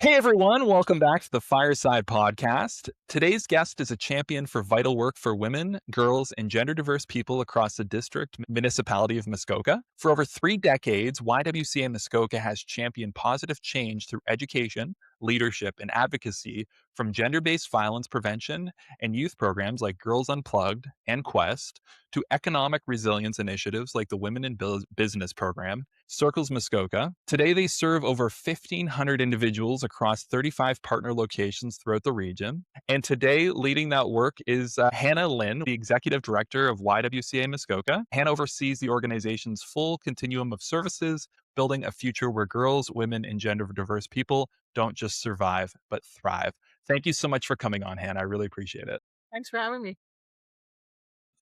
Hey everyone, welcome back to the Fireside podcast. Today's guest is a champion for vital work for women, girls, and gender diverse people across the district municipality of Muskoka. For over 3 decades, YWCA Muskoka has championed positive change through education, leadership, and advocacy from gender based violence prevention and youth programs like Girls Unplugged and Quest to economic resilience initiatives like the Women in Business program, Circles Muskoka. Today, they serve over 1,500 individuals across 35 partner locations throughout the region. And today, leading that work is Hannah Lynn, the Executive Director of YWCA Muskoka. Hannah oversees the organization's full continuum of services, building a future where girls, women, and gender diverse people don't just survive, but thrive. Thank you so much for coming on, Hannah. I really appreciate it. Thanks for having me.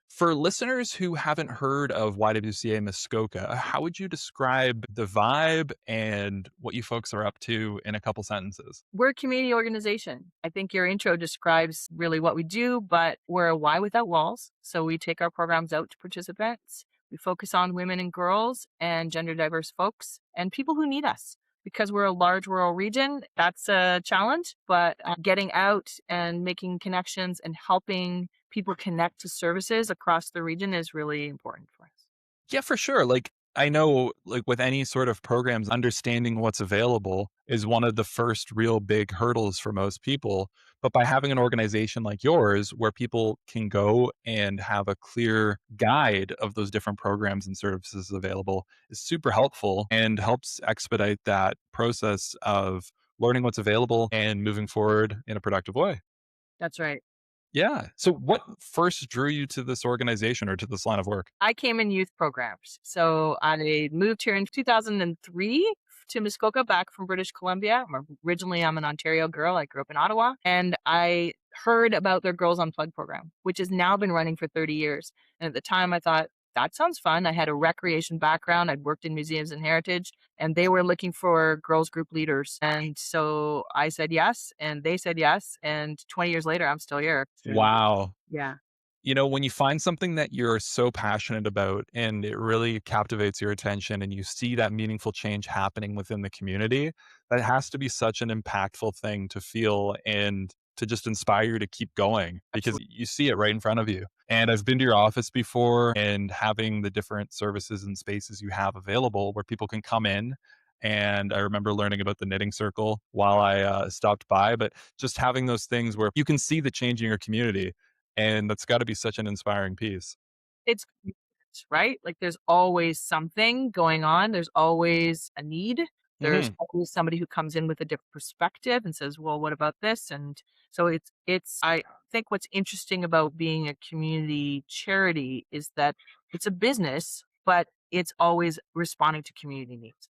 For listeners who haven't heard of YWCA Muskoka, how would you describe the vibe and what you folks are up to in a couple sentences? We're a community organization. I think your intro describes really what we do, but we're a Y without walls. So we take our programs out to participants. We focus on women and girls and gender diverse folks and people who need us. Because we're a large rural region, that's a challenge, but getting out and making connections and helping people connect to services across the region is really important for us. Yeah, for sure. I know, with any sort of programs, understanding what's available is one of the first real big hurdles for most people. But by having an organization like yours where people can go and have a clear guide of those different programs and services available is super helpful and helps expedite that process of learning what's available and moving forward in a productive way. That's right. Yeah. So what first drew you to this organization or to this line of work? I came in youth programs. So I moved here in 2003 to Muskoka back from British Columbia. I'm an Ontario girl. I grew up in Ottawa and I heard about their Girls Unplugged program, which has now been running for 30 years. And at the time I thought, that sounds fun. I had a recreation background. I'd worked in museums and heritage and they were looking for girls group leaders. And so I said yes and they said yes. And 20 years later, I'm still here. Wow. Yeah. When you find something that you're so passionate about and it really captivates your attention and you see that meaningful change happening within the community, that has to be such an impactful thing to feel and to just inspire you to keep going because you see it right in front of you. And I've been to your office before and having the different services and spaces you have available where people can come in. And I remember learning about the knitting circle while I stopped by, but just having those things where you can see the change in your community and that's gotta be such an inspiring piece. It's right? Like there's always something going on. There's always a need. There's Mhm. always somebody who comes in with a different perspective and says, "Well, what about this?" And so it's I think what's interesting about being a community charity is that it's a business, but it's always responding to community needs.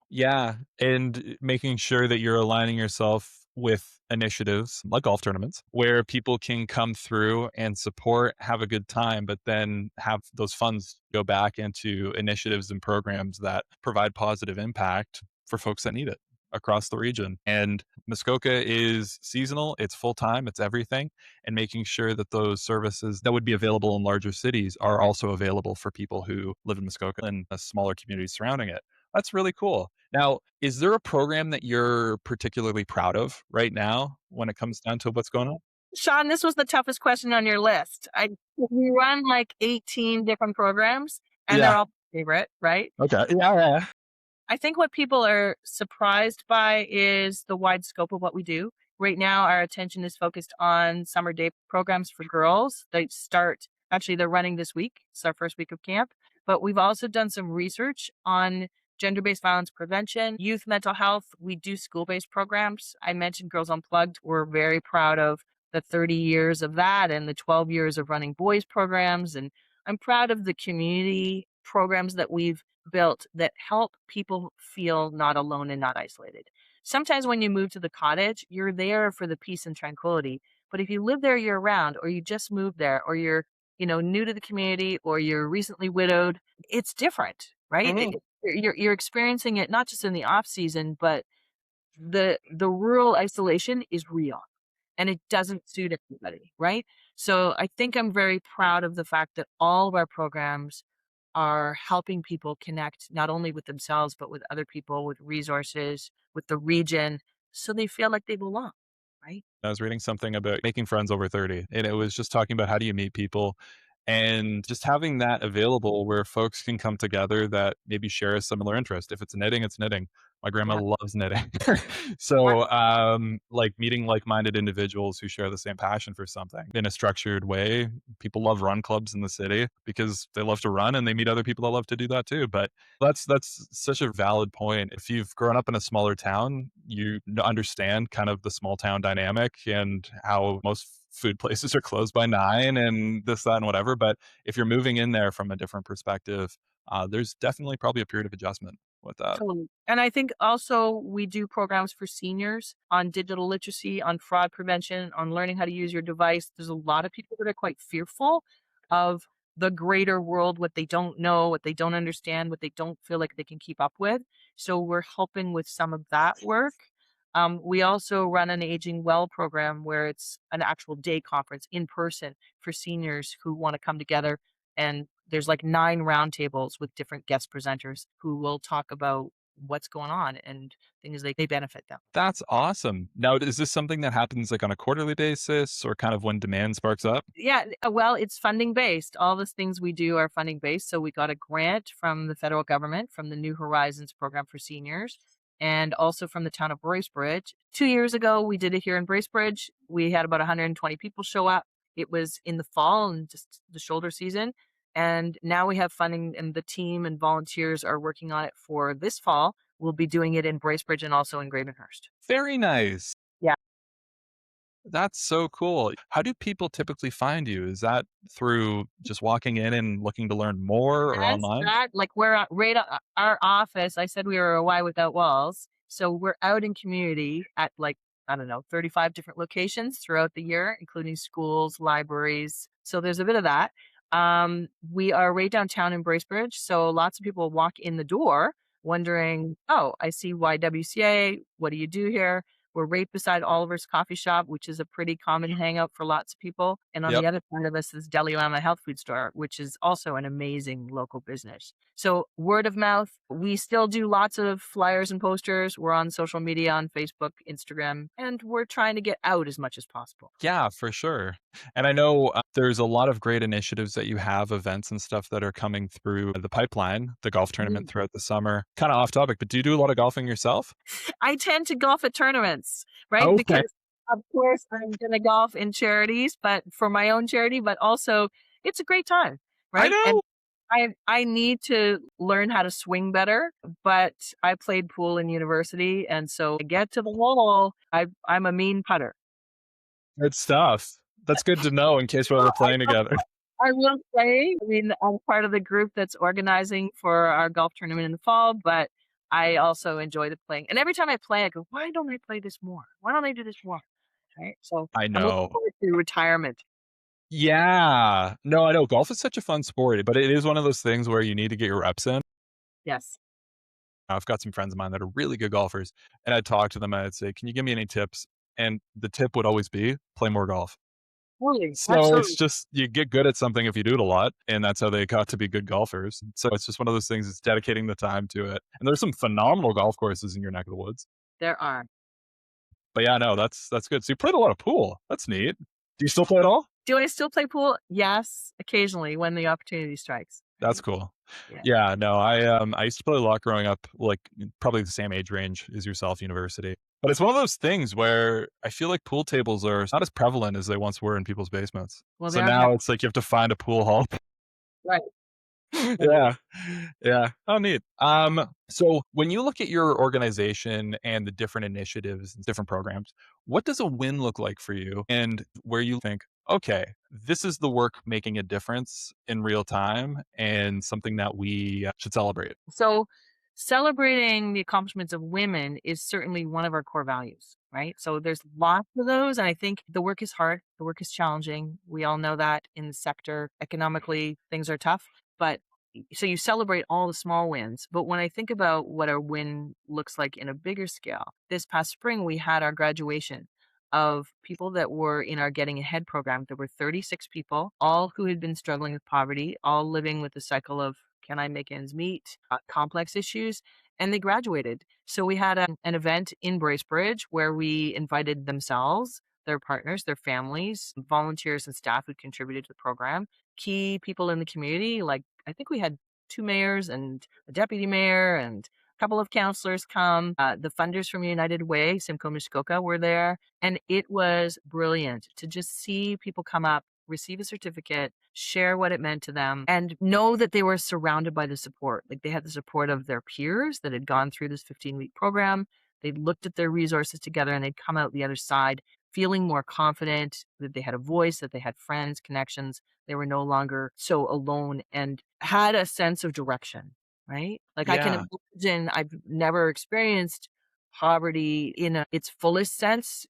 Yeah, and making sure that you're aligning yourself with initiatives like golf tournaments where people can come through and support, have a good time, but then have those funds go back into initiatives and programs that provide positive impact for folks that need it across the region. And Muskoka is seasonal, it's full time, it's everything. And making sure that those services that would be available in larger cities are also available for people who live in Muskoka and the smaller communities surrounding it. That's really cool. Now, is there a program that you're particularly proud of right now when it comes down to what's going on? Sean, this was the toughest question on your list. We run like 18 different programs and they're Yeah. all favorite, right? Okay. Yeah, yeah. I think what people are surprised by is the wide scope of what we do. Right now, our attention is focused on summer day programs for girls. They're running this week. It's our first week of camp. But we've also done some research on gender based violence prevention, youth mental health. We do school based programs. I mentioned Girls Unplugged. We're very proud of the 30 years of that and the 12 years of running boys programs. And I'm proud of the community programs that we've built that help people feel not alone and not isolated. Sometimes when you move to the cottage, you're there for the peace and tranquility. But if you live there year round, or you just moved there, or you're, new to the community, or you're recently widowed, it's different, right? Mhm. You're experiencing it not just in the off season, but the rural isolation is real and it doesn't suit everybody, right? So I think I'm very proud of the fact that all of our programs are helping people connect not only with themselves, but with other people, with resources, with the region. so they feel like they belong, right? I was reading something about making friends over 30, and it was just talking about how do you meet people and just having that available where folks can come together that maybe share a similar interest. If it's knitting, it's knitting. My grandma Yeah. loves knitting. Yeah, So, like meeting like-minded individuals who share the same passion for something in a structured way. People love run clubs in the city because they love to run and they meet other people that love to do that too. But that's such a valid point. If you've grown up in a smaller town, you understand kind of the small town dynamic and how most food places are closed by 9 and this, that, and whatever. But if you're moving in there from a different perspective, there's definitely probably a period of adjustment with that. totally. And I think also we do programs for seniors on digital literacy, on fraud prevention, on learning how to use your device. There's a lot of people that are quite fearful of the greater world, what they don't know, what they don't understand, what they don't feel like they can keep up with. So we're helping with some of that work. We also run an Aging Well program where it's an actual day conference in person for seniors who want to come together. And there's like 9 roundtables with different guest presenters who will talk about what's going on and things they benefit them. That's awesome. Now, is this something that happens like on a quarterly basis or kind of when demand sparks up? Yeah, well, it's funding based. All the things we do are funding based. So we got a grant from the federal government from the New Horizons program for seniors and also from the town of Bracebridge. 2 years ago, we did it here in Bracebridge. We had about 120 people show up. It was in the fall and just the shoulder season. And now we have funding, and the team and volunteers are working on it for this fall. We'll be doing it in Bracebridge and also in Gravenhurst. Very nice. Yeah. That's so cool. How do people typically find you? Is that through just walking in and looking to learn more or Yes, online? that like we're right our office. I said we were a Y without walls. So we're out in community at like, I don't know, 35 different locations throughout the year, including schools, libraries. So there's a bit of that. We are right downtown in Bracebridge. So lots of people walk in the door wondering, oh, I see YWCA. What do you do here? We're right beside Oliver's Coffee Shop, which is a pretty common hangout for lots of people. And on Yep. the other side of us is Deliama Health Food Store, which is also an amazing local business. So word of mouth, we still do lots of flyers and posters. We're on social media on Facebook, Instagram, and we're trying to get out as much as possible. Yeah, for sure. And I know there's a lot of great initiatives that you have, events and stuff that are coming through the pipeline, the golf tournament Mhm. throughout the summer. Kind of off topic, but do you do a lot of golfing yourself? I tend to golf at tournaments, right? Okay. Because of course I'm going to golf in charities, but for my own charity, but also it's a great time, I right? And know. I need to learn how to swing better, but I played pool in university, and so I get to the hole. I'm a mean putter. Good stuff. That's good to know in case we're Well, ever playing together. I will say, I mean, I'm part of the group that's organizing for our golf tournament in the fall, but I also enjoy the playing. And every time I play, I go, why don't I play this more? Why don't I do this more? Right. So I I'm looking know. forward to retirement. Yeah. No, I know golf is such a fun sport, but it is one of those things where you need to get your reps in. Yes. I've got some friends of mine that are really good golfers, and I'd talk to them and I'd say, "Can you give me any tips?" And the tip would always be play more golf. Totally. So it's Absolutely. just you get good at something if you do it a lot, and that's how they got to be good golfers. So it's just one of those things, it's dedicating the time to it. And there's some phenomenal golf courses in your neck of the woods. There are. But yeah, no, that's good. So you played a lot of pool. That's neat. Do you still play at all? Do I still play pool? Yes, occasionally when the opportunity strikes. That's Right. cool. Yeah. Yeah, no, I used to play a lot growing up, like probably the same age range as yourself, university. But it's one of those things where I feel like pool tables are not as prevalent as they once were in people's basements. Well, they So are now. now it's like you have to find a pool hall. Right. Right. Yeah. Yeah. Oh, neat. So when you look at your organization and the different initiatives and different programs, what does a win look like for you? And where you think, okay, this is the work making a difference in real time and something that we should celebrate. So, celebrating the accomplishments of women is certainly one of our core values, right? So, there's lots of those. And I think the work is hard, the work is challenging. We all know that in the sector. Economically, things are tough. But so you celebrate all the small wins. But when I think about what a win looks like in a bigger scale, this past spring, we had our graduation of people that were in our Getting Ahead program. There were 36 people, all who had been struggling with poverty, all living with the cycle of can I make ends meet, complex issues. and they graduated. So we had an event in Bracebridge where we invited themselves, their partners, their families, volunteers and staff who contributed to the program, key people in the community. Like I think we had two mayors and a deputy mayor and a couple of counselors come. The funders from United Way, Simcoe Muskoka, were there. And it was brilliant to just see people come up, receive a certificate, share what it meant to them, and know that they were surrounded by the support. Like they had the support of their peers that had gone through this 15-week program. They'd looked at their resources together and they'd come out the other side feeling more confident that they had a voice, that they had friends, connections. They were no longer so alone and had a sense of direction, right? Like I can Yeah. imagine, I've never experienced poverty in its fullest sense,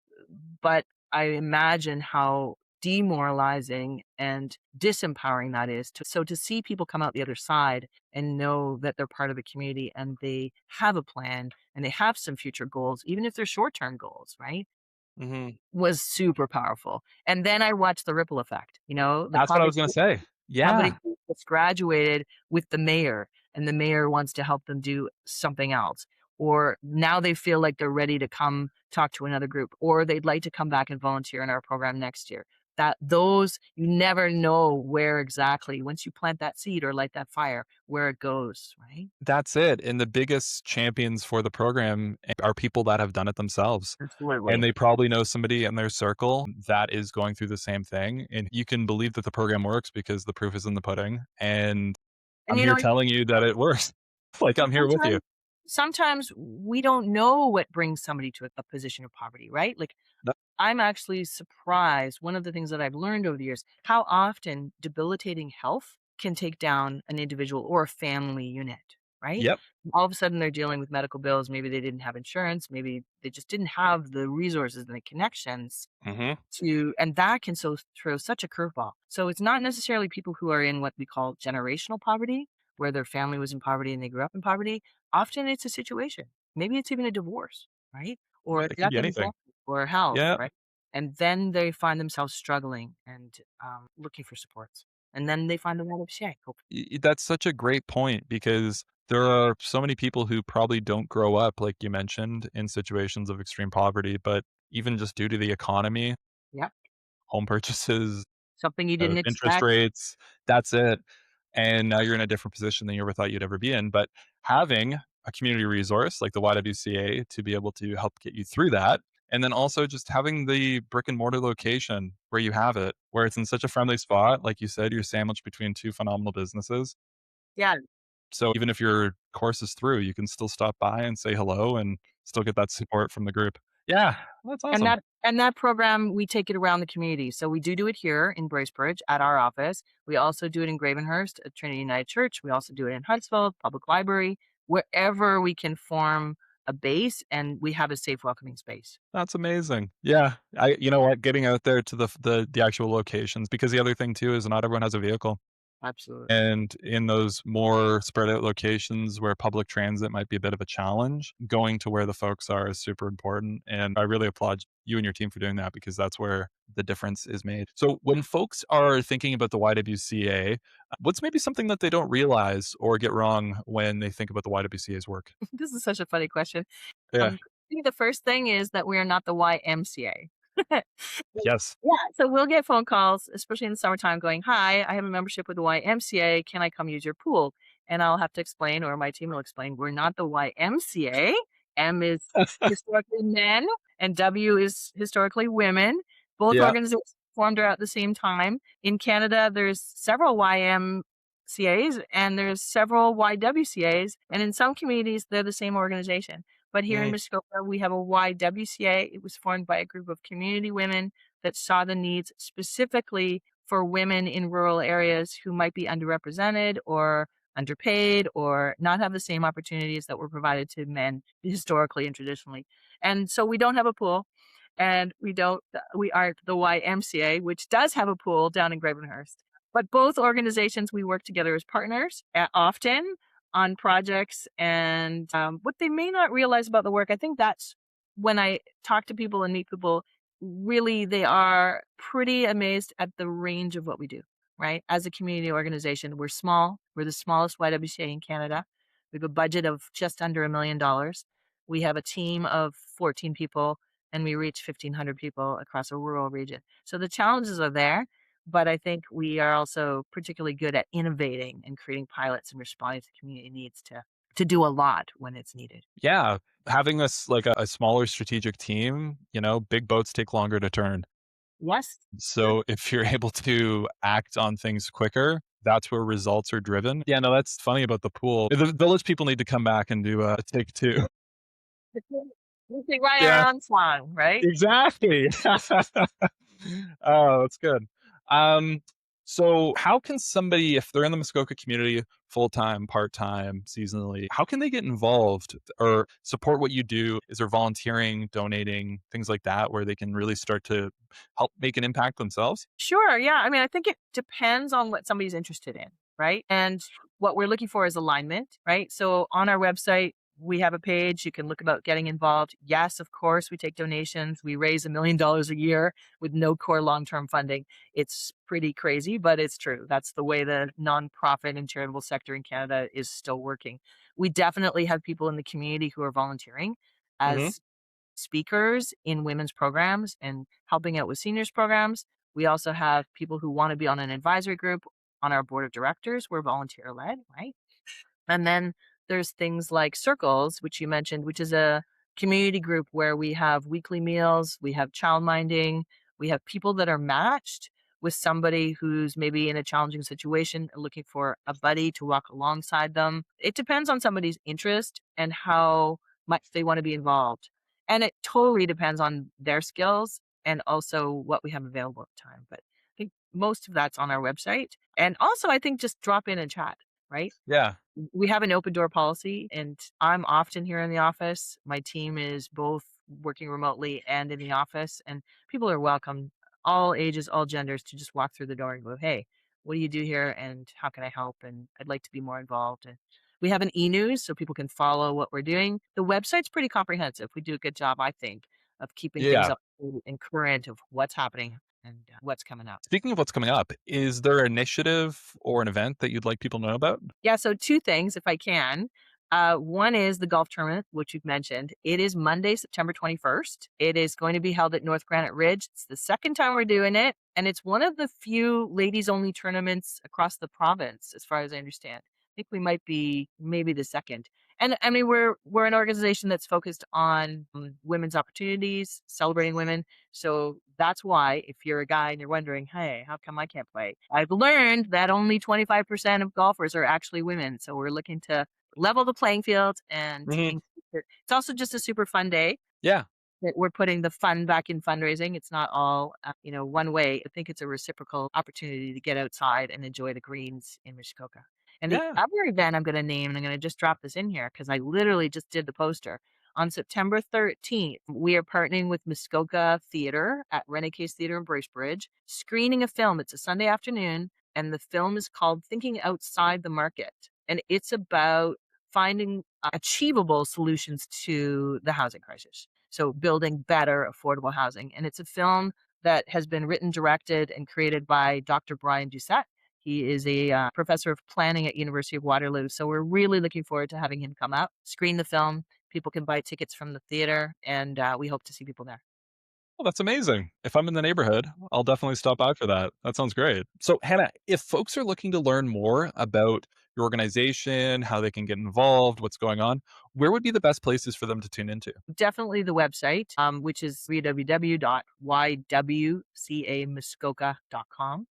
but I imagine how demoralizing and disempowering that is. To see people come out the other side and know that they're part of a community and they have a plan and they have some future goals, even if they're short term goals, right? Hmm. Was super powerful. And then I watched the ripple effect, the That's what I was going to conversation say. somebody Yeah. who just graduated with the mayor and the mayor wants to help them do something else. Or now they feel like they're ready to come talk to another group, or they'd like to come back and volunteer in our program next year. That those you never know where exactly once you plant that seed or light that fire, where it goes, right? That's it. And the biggest champions for the program are people that have done it themselves. And Absolutely. they probably know somebody in their circle that is going through the same thing. And you can believe that the program works because the proof is in the pudding. And And I'm here telling you that it works. Like, I'm here with you. sometimes sometimes we don't know what brings somebody to a position of poverty, right? Like That- I'm actually surprised. One of the things that I've learned over the years, how often debilitating health can take down an individual or a family unit, right? Yep. All of a sudden they're dealing with medical bills. Maybe they didn't have insurance. Maybe they just didn't have the resources and the connections Hmm. and that can throw such a curveball. So it's not necessarily people who are in what we call generational poverty, where their family was in poverty and they grew up in poverty. Often it's a situation. Maybe it's even a divorce, right? Or It could death be in anything. employment or health, Yeah. right? And then they find themselves struggling and looking for supports. And then they find the wall of shame. That's such a great point because there are so many people who probably don't grow up, like you mentioned, in situations of extreme poverty, but even just due to the economy, Yep. home purchases, Something you didn't interest expect. rates, that's it. And now you're in a different position than you ever thought you'd ever be in. But having a community resource like the YWCA to be able to help get you through that, and then also just having the brick and mortar location where you have it, where it's in such a friendly spot, like you said, you're sandwiched between two phenomenal businesses. Yeah. So even if your course is through, you can still stop by and say hello and still get that support from the group. Yeah, that's And awesome. that program, we take it around the community. So we do it here in Bracebridge at our office. We also do it in Gravenhurst at Trinity United Church. We also do it in Huntsville Public Library, wherever we can form a base and we have a safe, welcoming space. That's amazing. Yeah, you know what, getting out there to the actual locations because the other thing too is not everyone has a vehicle. Absolutely. And in those more spread out locations where public transit might be a bit of a challenge, going to where the folks are is super important. And I really applaud you and your team for doing that because that's where the difference is made. So when folks are thinking about the YWCA, what's maybe something that they don't realize or get wrong when they think about the YWCA's work? This is such a funny question. Yeah. I think the first thing is that we are not the YMCA. Yes. Yeah, so we'll get phone calls, especially in the summertime, going, "Hi, I have a membership with the YMCA. Can I come use your pool?" And I'll have to explain, or my team will explain, we're not the YMCA. M is historically men, and W is historically women. Both Yeah. organizations formed at the same time. In Canada, there's several YMCAs and there's several YWCAs, and in some communities, they're the same organization. But here in Mhm. Muskoka, we have a YWCA. It was formed by a group of community women that saw the needs specifically for women in rural areas who might be underrepresented or underpaid or not have the same opportunities that were provided to men historically and traditionally. And so we don't have a pool and we aren't the YMCA, which does have a pool down in Gravenhurst. But both organizations, we work together as partners often on projects. And what they may not realize about the work, I think that's when I talk to people and meet people, really they are pretty amazed at the range of what we do, right? As a community organization, we're small. We're the smallest YWCA in Canada. We have a budget of just under $1 million. We have a team of 14 people, and we reach 1,500 people across a rural region. So the challenges are there, but I think we are also particularly good at innovating and creating pilots and responding to community needs to do a lot when it's needed. Yeah, having this like a smaller strategic team, big boats take longer to turn. Yes. Sure. So if you're able to act on things quicker, that's where results are driven. Yeah, no, that's funny about the pool. The village people need to come back and do a take two. We can write Yeah, our own song, right? exactly. Oh, that's good. Um, so how can somebody, if they're in the Muskoka community full time, part time, seasonally, how can they get involved or support what you do? Is there volunteering, donating, things like that, where they can really start to help make an impact themselves? Sure. Yeah. I mean, I think it depends on what somebody's interested in, right? And what we're looking for is alignment, right? So on our website, we have a page. You can look about getting involved. Yes, of course, we take donations. We raise $1 million a year with no core long term funding. It's pretty crazy, but it's true. That's the way the nonprofit and charitable sector in Canada is still working. We definitely have people in the community who are volunteering Hmm. as speakers in women's programs and helping out with seniors programs. We also have people who want to be on an advisory group on our board of directors. We're volunteer led, right? And then there's things like Circles, which you mentioned, which is a community group where we have weekly meals, we have child minding, we have people that are matched with somebody who's maybe in a challenging situation and looking for a buddy to walk alongside them. It depends on somebody's interest and how much they want to be involved. And it totally depends on their skills and also what we have available at the time. But I think most of that's on our website. And also, I think just drop in and chat, right? Yeah. We have an open door policy, and I'm often here in the office. My team is both working remotely and in the office, and people are welcome, all ages, all genders, to just walk through the door and go, "Hey, what do you do here, and how can I help? And I'd like to be more involved." And we have an e-news so people can follow what we're doing. The website's pretty comprehensive. We do a good job, I think, of keeping things Yeah. up and current of what's happening and what's coming up. Speaking of what's coming up, is there an initiative or an event that you'd like people to know about? Yeah, so 2 things, if I can. One is the golf tournament, which you've mentioned. It is Monday, September 21st. It is going to be held at North Granite Ridge. It's the second time we're doing it, and it's one of the few ladies-only tournaments across the province, as far as I understand. I think we might be maybe the second. And I mean, we're an organization that's focused on women's opportunities, celebrating women. So that's why, if you're a guy and you're wondering, hey, how come I can't play? I've learned that only 25% of golfers are actually women. So we're looking to level the playing field and Mhm. increase it. It's also just a super fun day Yeah. that we're putting the fun back in fundraising. It's not all, one way. I think it's a reciprocal opportunity to get outside and enjoy the greens in Muskoka. And the Yeah. other event I'm going to name, and I'm going to just drop this in here because I literally just did the poster. On September 13th, we are partnering with Muskoka Theatre at Renegades Theatre in Bracebridge, screening a film. It's a Sunday afternoon, and the film is called Thinking Outside the Market. And it's about finding achievable solutions to the housing crisis. So building better affordable housing. And it's a film that has been written, directed, and created by Dr. Brian Doucette. He is a professor of planning at University of Waterloo. So we're really looking forward to having him come out, screen the film. People can buy tickets from the theater, and we hope to see people there. Well, that's amazing. If I'm in the neighborhood, I'll definitely stop by for that. That sounds great. So, Hannah, if folks are looking to learn more about your organization, how they can get involved, what's going on, where would be the best places for them to tune into? Definitely the website, which is www.ywcamuskoka.com.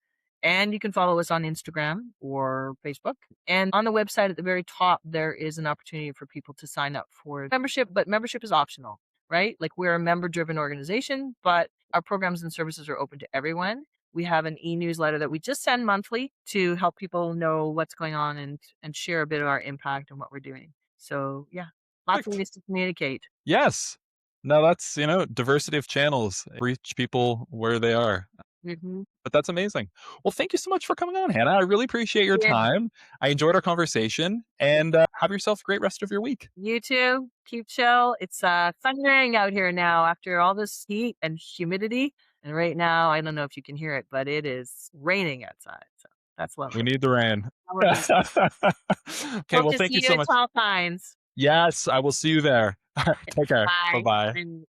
And you can follow us on Instagram or Facebook. And on the website at the very top, there is an opportunity for people to sign up for membership, but membership is optional, right? Like we're a member driven organization, but our programs and services are open to everyone. We have an e-newsletter that we just send monthly to help people know what's going on and share a bit of our impact and what we're doing. So yeah, lots of Perfect. ways to communicate. Yes. No, that's, diversity of channels, reach people where they are. Mhm. But that's amazing. Well, thank you so much for coming on, Hannah. I really appreciate your Yeah. time. I enjoyed our conversation and have yourself a great rest of your week. You too. Keep chill. It's thundering out here now after all this heat and humidity. And right now, I don't know if you can hear it, but it is raining outside. So That's We lovely. need the rain. Now we're gonna Okay, hope well, to thank see you you so at much. Tall Pines. Yes, I will see you there. Take care. Bye. Bye-bye. And